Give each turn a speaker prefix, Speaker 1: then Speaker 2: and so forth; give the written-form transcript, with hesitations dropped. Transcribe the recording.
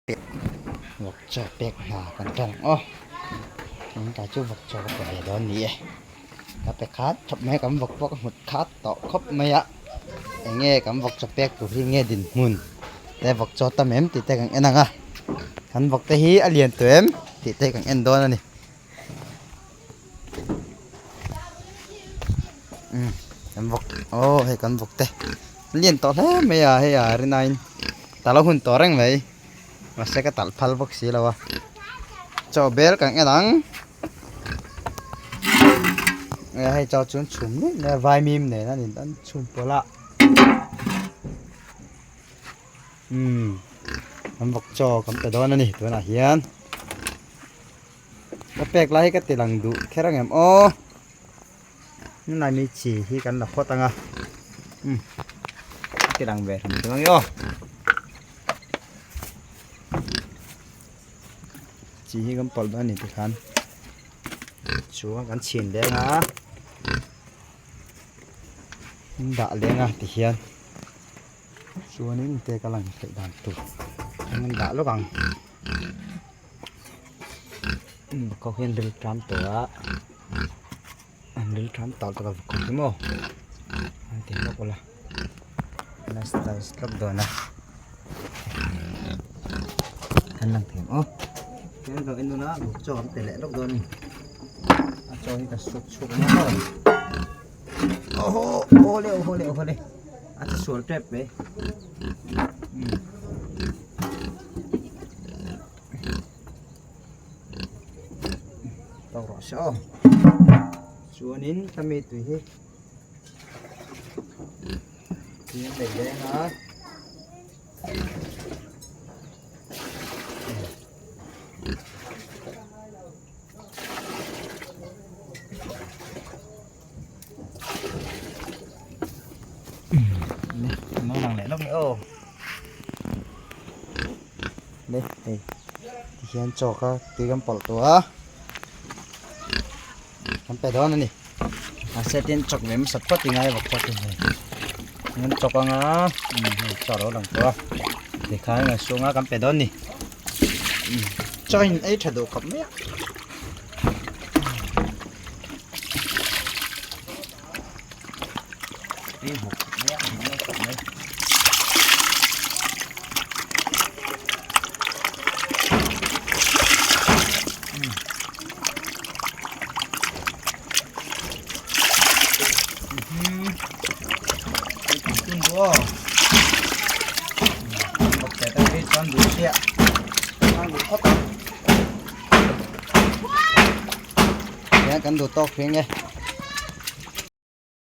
Speaker 1: เป็ดvật choเป็ดหากันจังอ๋อมันก็ชื่อvật cho cái này đó nhỉ cácเป็ดkhát chụp mấy cắm vật vật một khát tọ khóc mấy ạ nghe cắm vật choเป็ดcủa khi nghe đình mùnแต่vật cho tâm em thì tay càng em à hắn vật tay hí liền tụi em thì tay càng em đó này cắm vật ô hay cắm vật tay liền to thế mấy à hay à bên này ta lâu hun to răng vậy mà sẽ cái tạt phal vật xí là cho bé càng em đắng hay cho chúng chùm đấy vài mìm này nó nhìn tận chùm bờ lạ cắm vật cho cắm cái đó nàyตัวน่ะเฮียนก็แปลกหลายก็ติหลังดุแค่รังแอมอ๋อนี่นายมีฉี่ที่กันหลับพอตังอ่ะติหลังแบบทำตัวงี้อ๋อฉี่ที่กันปลดบ้านนี่ติคันชัวกันฉี่แดงอ่ะด่าแดงอ่ะติเฮียนชัวนี่มันเตะกำลังเตะด่านตุมันด่าแล้วกังเขาเห็นเรื่องทำตัวเรื่องทำต่อตัวกับคนที่มั้งเต็มแล้วก็ละน่าสตาร์สลับตัวนะอันนั้นเต็มอ๋อแค่เราเอ็นดูนะบุกจอมแต่ละลูกตัวนี่จอนี่ก็สุกๆนะโอ้โหโอ้เร็วอาจจะสวนเจ็บไหมต่อรอชวนนี้ทำมีตัวที่ยังเด็กเลยนะน้องหลังไหนลูกนี่โอ้เด็กที่เขียนจอกก็ตีกันปลดตัวมันไปด้านนั่นนี่เซตินจอกเวมสับปะติงไงบอกจอกเลยงั้นจอกอ่ะจอกเราหลังตัวเด็กข้างในช่วงกันไปด้านนี่จอยไอ้ถัดดูกับเมียนี่หกเมียกับเมียoke tapi kan dulu ya kan dulu tok